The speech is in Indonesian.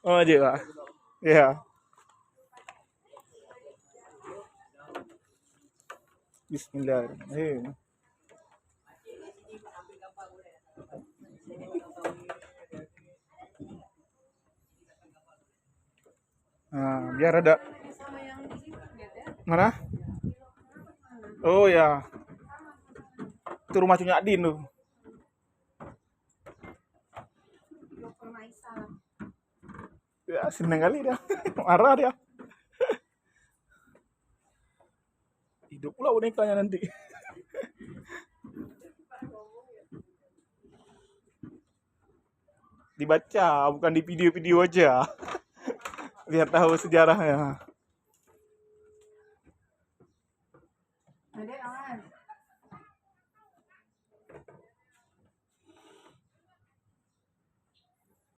Oh, aja lah. Ya. Bismillahirrahmanirrahim. Nah, biar ada mana? Oh ya, itu rumah Cunya Adin tuh. Ya, seneng kali dia. Marah dia. Hidup pula bonekanya nanti. Dibaca, bukan di video-video aja. Biar tahu sejarahnya.